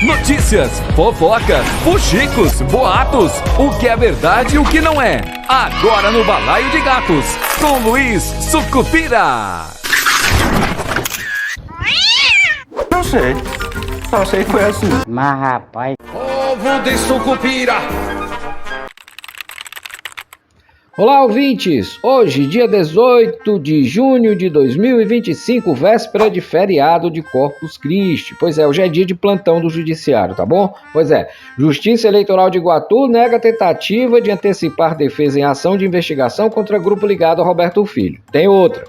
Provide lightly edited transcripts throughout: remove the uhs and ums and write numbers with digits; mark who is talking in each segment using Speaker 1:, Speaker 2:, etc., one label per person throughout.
Speaker 1: Notícias, fofocas, fuxicos, boatos, o que é verdade e o que não é. Agora no Balaio de Gatos, com Luiz Sucupira.
Speaker 2: Não sei. Só sei que foi assim.
Speaker 3: Mas rapaz...
Speaker 1: Povo de Sucupira.
Speaker 4: Olá, ouvintes! Hoje, dia 18 de junho de 2025, véspera de feriado de Corpus Christi. Pois é, hoje é dia de plantão do Judiciário, tá bom? Pois é, Justiça Eleitoral de Iguatu nega a tentativa de antecipar defesa em ação de investigação contra grupo ligado a Roberto Filho. Tem outra.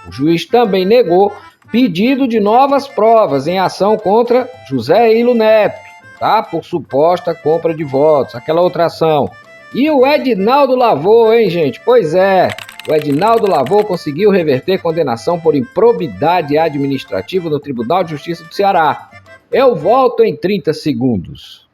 Speaker 4: O juiz também negou pedido de novas provas em ação contra José Ilo Neto, tá? Por suposta compra de votos, aquela outra ação. E o Edinaldo Lavô, hein, gente? Pois é, o Edinaldo Lavô conseguiu reverter condenação por improbidade administrativa no Tribunal de Justiça do Ceará. Eu volto em 30 segundos.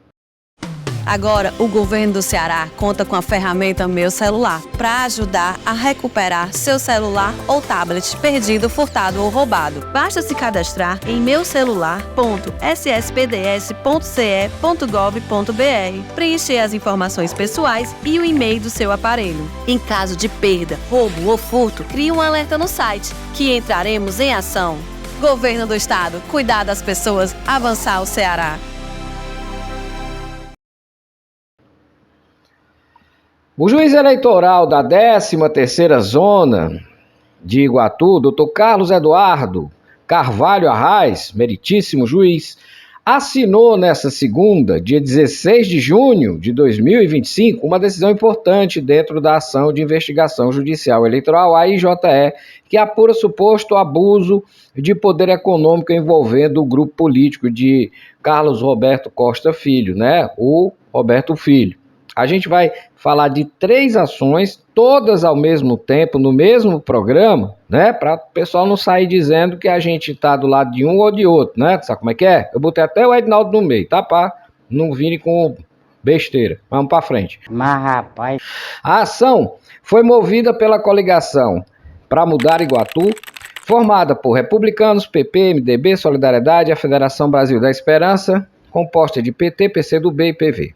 Speaker 5: Agora, o governo do Ceará conta com a ferramenta Meu Celular para ajudar a recuperar seu celular ou tablet perdido, furtado ou roubado. Basta se cadastrar em meucelular.sspds.ce.gov.br, preencher as informações pessoais e o e-mail do seu aparelho. Em caso de perda, roubo ou furto, crie um alerta no site, que entraremos em ação. Governo do Estado, cuidar das pessoas, avançar o Ceará.
Speaker 4: O juiz eleitoral da 13ª Zona de Iguatu, Dr. Carlos Eduardo Carvalho Arraes, meritíssimo juiz, assinou nesta segunda, dia 16 de junho de 2025, uma decisão importante dentro da ação de investigação judicial eleitoral, a IJE, que apura suposto abuso de poder econômico envolvendo o grupo político de Carlos Roberto Costa Filho, né? O Roberto Filho. A gente vai falar de 3 ações, todas ao mesmo tempo, no mesmo programa, né? Para o pessoal não sair dizendo que a gente está do lado de um ou de outro, né? Sabe como é que é? Eu botei até o Edinaldo no meio, tá? Para não virem com besteira. Vamos para frente.
Speaker 3: Mas rapaz...
Speaker 4: A ação foi movida pela coligação Para Mudar Iguatu, formada por republicanos, PP, MDB, Solidariedade e a Federação Brasil da Esperança, composta de PT, PCdoB e PV.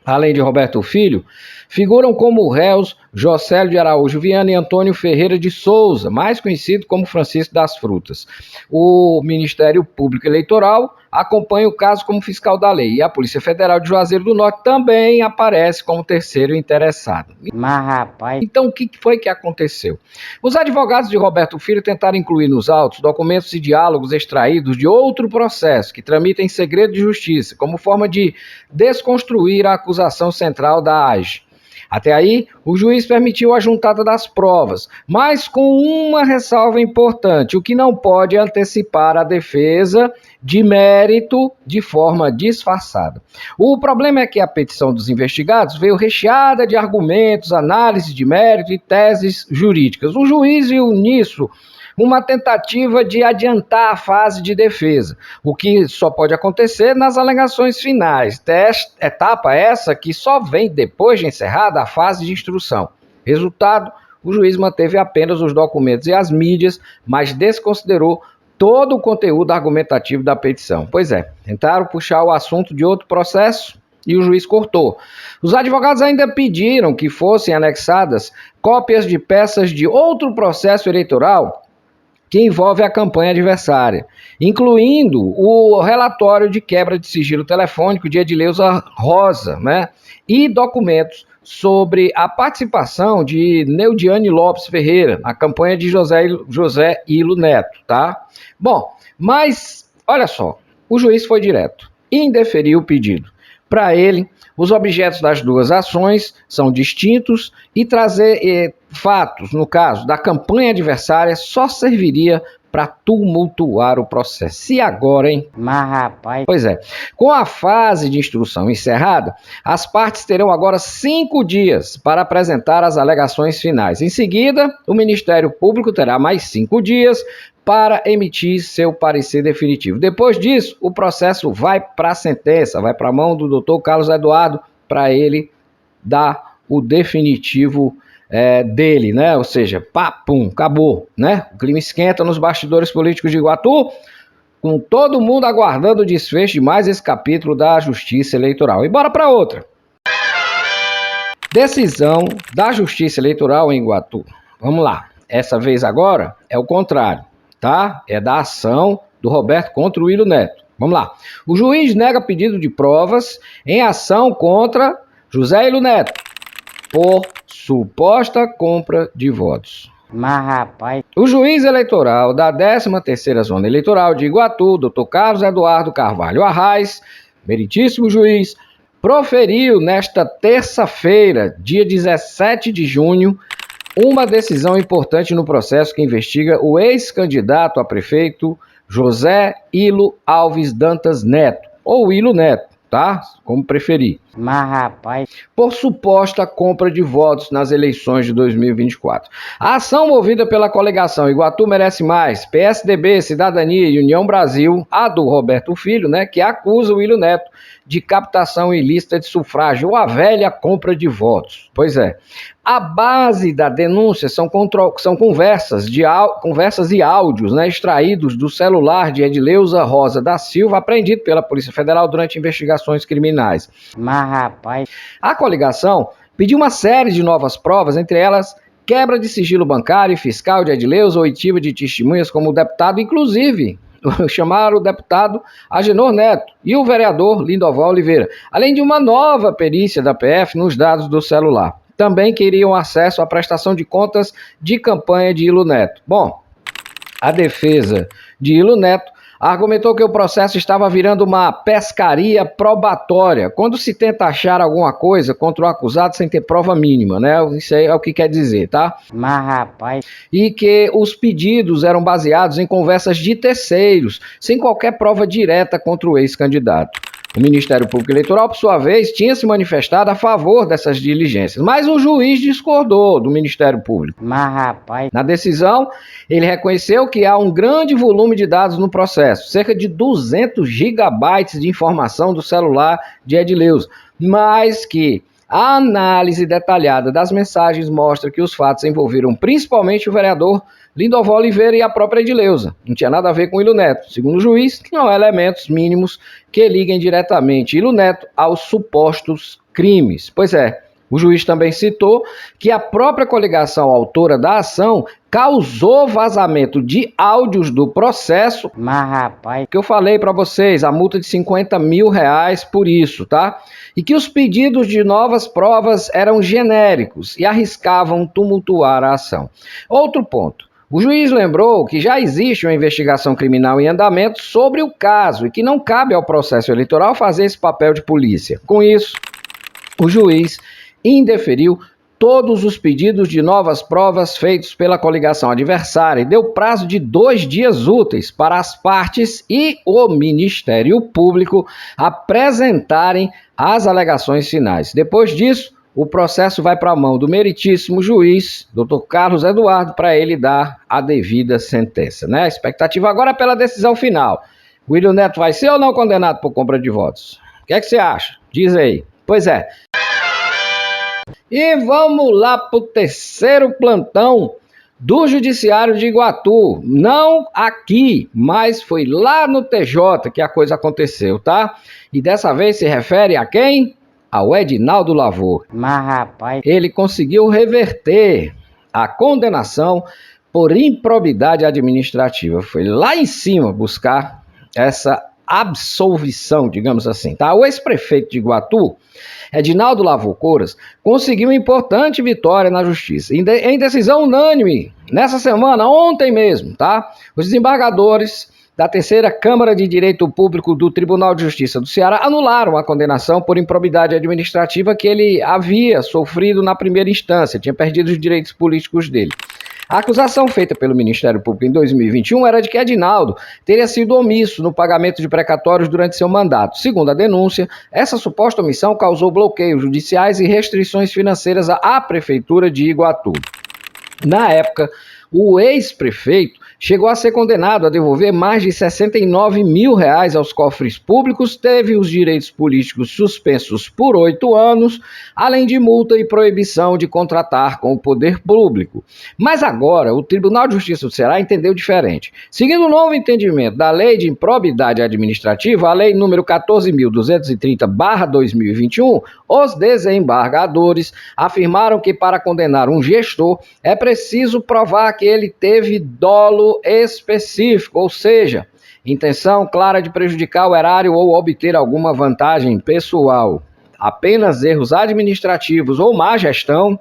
Speaker 4: Além de Roberto Filho, figuram como réus Jocélio de Araújo Viana e Antônio Ferreira de Souza, mais conhecido como Francisco das Frutas. O Ministério Público Eleitoral acompanha o caso como fiscal da lei e a Polícia Federal de Juazeiro do Norte também aparece como terceiro interessado.
Speaker 3: Mas rapaz...
Speaker 4: Então, o que foi que aconteceu? Os advogados de Roberto Filho tentaram incluir nos autos documentos e diálogos extraídos de outro processo que tramita em segredo de justiça, como forma de desconstruir a acusação central da AGE. Até aí, o juiz permitiu a juntada das provas, mas com uma ressalva importante: o que não pode é antecipar a defesa de mérito de forma disfarçada. O problema é que a petição dos investigados veio recheada de argumentos, análise de mérito e teses jurídicas. O juiz viu nisso uma tentativa de adiantar a fase de defesa, o que só pode acontecer nas alegações finais, etapa essa que só vem depois de encerrada a fase de instrução. Resultado, o juiz manteve apenas os documentos e as mídias, mas desconsiderou todo o conteúdo argumentativo da petição. Pois é, tentaram puxar o assunto de outro processo e o juiz cortou. Os advogados ainda pediram que fossem anexadas cópias de peças de outro processo eleitoral que envolve a campanha adversária, incluindo o relatório de quebra de sigilo telefônico de Edileuza Rosa, né? E documentos sobre a participação de Neudiane Lopes Ferreira na campanha de José Ilo Neto, tá? Bom, mas olha só, o juiz foi direto e indeferiu o pedido. Para ele, os objetos das duas ações são distintos e trazer fatos, no caso da campanha adversária, só serviria para tumultuar o processo. E agora, hein?
Speaker 3: Mas rapaz...
Speaker 4: Pois é, com a fase de instrução encerrada, as partes terão agora 5 dias para apresentar as alegações finais. Em seguida, o Ministério Público terá mais 5 dias para emitir seu parecer definitivo. Depois disso, o processo vai para a sentença, vai para a mão do Dr. Carlos Eduardo, para ele dar o definitivo dele, né? Ou seja, pá, pum, acabou, né? O clima esquenta nos bastidores políticos de Iguatu, com todo mundo aguardando o desfecho de mais esse capítulo da Justiça Eleitoral. E bora para outra. Decisão da Justiça Eleitoral em Iguatu. Vamos lá. Essa vez agora é o contrário, tá? É da ação do Roberto contra o Willo Neto. Vamos lá. O juiz nega pedido de provas em ação contra José Willo Neto por suposta compra de votos.
Speaker 3: Mas rapaz,
Speaker 4: O juiz eleitoral da 13ª Zona Eleitoral de Iguatu, Dr. Carlos Eduardo Carvalho Arraes, meritíssimo juiz, proferiu nesta terça-feira, dia 17 de junho, uma decisão importante no processo que investiga o ex-candidato a prefeito José Willo Alves Dantas Neto, ou Willo Neto, tá? Como preferir,
Speaker 3: mas rapaz,
Speaker 4: por suposta compra de votos nas eleições de 2024. A ação movida pela coligação Iguatu Merece Mais, PSDB, Cidadania e União Brasil, a do Roberto Filho, né, que acusa o Willo Neto de captação ilícita de sufrágio, ou a velha compra de votos. Pois é. A base da denúncia são conversas e áudios, né, extraídos do celular de Edileuza Rosa da Silva, apreendido pela Polícia Federal durante investigações criminais.
Speaker 3: mas rapaz,
Speaker 4: A coligação pediu uma série de novas provas, entre elas quebra de sigilo bancário e fiscal de Edileuza, oitiva de testemunhas como o deputado, inclusive chamaram o deputado Agenor Neto e o vereador Lindoval Oliveira, além de uma nova perícia da PF nos dados do celular. Também queriam acesso à prestação de contas de campanha de Willo Neto. Bom, a defesa de Willo Neto argumentou que o processo estava virando uma pescaria probatória, quando se tenta achar alguma coisa contra o acusado sem ter prova mínima, né? Isso aí é o que quer dizer, tá?
Speaker 3: mas rapaz,
Speaker 4: E que os pedidos eram baseados em conversas de terceiros, sem qualquer prova direta contra o ex-candidato. O Ministério Público Eleitoral, por sua vez, tinha se manifestado a favor dessas diligências, mas o juiz discordou do Ministério Público.
Speaker 3: mas rapaz,
Speaker 4: Na decisão, ele reconheceu que há um grande volume de dados no processo, cerca de 200 gigabytes de informação do celular de Edileuza, mas que a análise detalhada das mensagens mostra que os fatos envolveram principalmente o vereador Lindoval Oliveira e a própria Edileuza. Não tinha nada a ver com Willo Neto. Segundo o juiz, não há elementos mínimos que liguem diretamente Willo Neto aos supostos crimes. Pois é, o juiz também citou que a própria coligação autora da ação causou vazamento de áudios do processo,
Speaker 3: mas rapaz,
Speaker 4: que eu falei para vocês, a multa de R$50 mil por isso, tá? E que os pedidos de novas provas eram genéricos e arriscavam tumultuar a ação. Outro ponto. O juiz lembrou que já existe uma investigação criminal em andamento sobre o caso e que não cabe ao processo eleitoral fazer esse papel de polícia. Com isso, o juiz indeferiu todos os pedidos de novas provas feitos pela coligação adversária e deu prazo de 2 dias úteis para as partes e o Ministério Público apresentarem as alegações finais. Depois disso, o processo vai para a mão do meritíssimo juiz, Dr. Carlos Eduardo, para ele dar a devida sentença, né? A expectativa agora é pela decisão final. O Willo Neto vai ser ou não condenado por compra de votos? O que é que você acha? Diz aí. Pois é. E vamos lá para o terceiro plantão do Judiciário de Iguatu. Não aqui, mas foi lá no TJ que a coisa aconteceu, tá? E dessa vez se refere a quem? Ao Edinaldo Lavor.
Speaker 3: mas rapaz,
Speaker 4: Ele conseguiu reverter a condenação por improbidade administrativa. Foi lá em cima buscar essa absolvição, digamos assim, tá? O ex-prefeito de Iguatu, Edinaldo Lavor Couras, conseguiu uma importante vitória na justiça, em decisão unânime, nessa semana, ontem mesmo, tá? Os desembargadores da terceira Câmara de Direito Público do Tribunal de Justiça do Ceará anularam a condenação por improbidade administrativa que ele havia sofrido na primeira instância, tinha perdido os direitos políticos dele. A acusação feita pelo Ministério Público em 2021 era de que Edinaldo teria sido omisso no pagamento de precatórios durante seu mandato. Segundo a denúncia, essa suposta omissão causou bloqueios judiciais e restrições financeiras à Prefeitura de Iguatu. Na época, o ex-prefeito chegou a ser condenado a devolver mais de R$69 mil aos cofres públicos, teve os direitos políticos suspensos por 8 anos, além de multa e proibição de contratar com o poder público. Mas agora, o Tribunal de Justiça do Ceará entendeu diferente. Seguindo o novo entendimento da Lei de Improbidade Administrativa, a Lei número 14.230/2021, os desembargadores afirmaram que para condenar um gestor é preciso provar que ele teve dolo específico, ou seja, intenção clara de prejudicar o erário ou obter alguma vantagem pessoal. Apenas erros administrativos ou má gestão,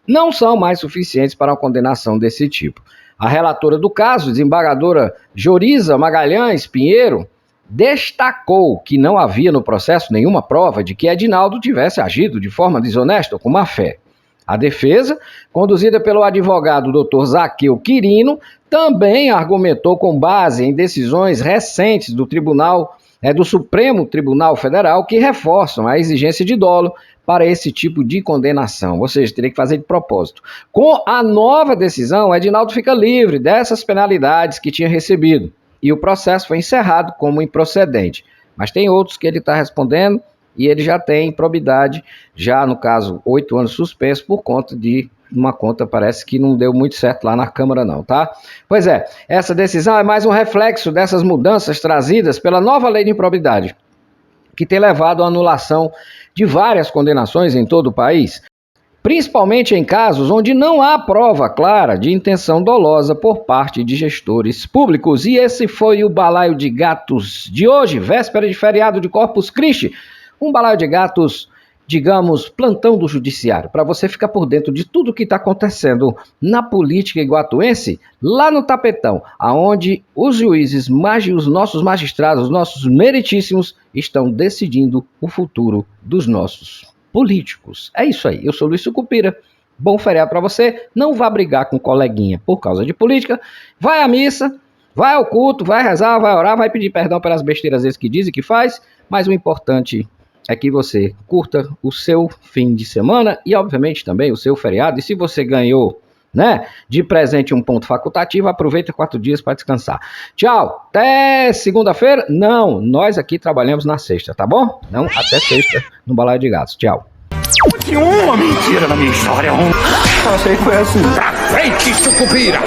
Speaker 4: não são mais suficientes para uma condenação desse tipo. A relatora do caso, desembargadora Joriza Magalhães Pinheiro, destacou que não havia no processo nenhuma prova de que Edinaldo tivesse agido de forma desonesta ou com má fé. A defesa, conduzida pelo advogado Dr. Zaqueu Quirino, também argumentou com base em decisões recentes do Supremo Tribunal Federal que reforçam a exigência de dolo para esse tipo de condenação, ou seja, teria que fazer de propósito. Com a nova decisão, Edinaldo fica livre dessas penalidades que tinha recebido e o processo foi encerrado como improcedente. Mas tem outros que ele está respondendo e ele já tem improbidade, já no caso 8 anos suspenso por conta de uma conta, parece que não deu muito certo lá na Câmara não, tá? Pois é, essa decisão é mais um reflexo dessas mudanças trazidas pela nova lei de improbidade, que tem levado à anulação de várias condenações em todo o país, principalmente em casos onde não há prova clara de intenção dolosa por parte de gestores públicos. E esse foi o Balaio de Gatos de hoje, véspera de feriado de Corpus Christi, um Balaio de Gatos, digamos, plantão do judiciário, para você ficar por dentro de tudo que está acontecendo na política iguatuense, lá no tapetão, aonde os juízes, os nossos magistrados, os nossos meritíssimos, estão decidindo o futuro dos nossos políticos. É isso aí, eu sou Luiz Sucupira, bom feriado para você, não vá brigar com coleguinha por causa de política, vai à missa, vai ao culto, vai rezar, vai orar, vai pedir perdão pelas besteiras vezes que diz e que faz, mas o importante é que você curta o seu fim de semana e, obviamente, também o seu feriado. E se você ganhou, de presente um ponto facultativo, aproveita 4 dias para descansar. Tchau, até segunda-feira. Não, nós aqui trabalhamos na sexta, tá bom? Não, até sexta no Balaio de Gatos. Tchau.
Speaker 2: Tinha uma mentira na minha história. Só sei que foi assim.
Speaker 1: Pra frente, Sucupira!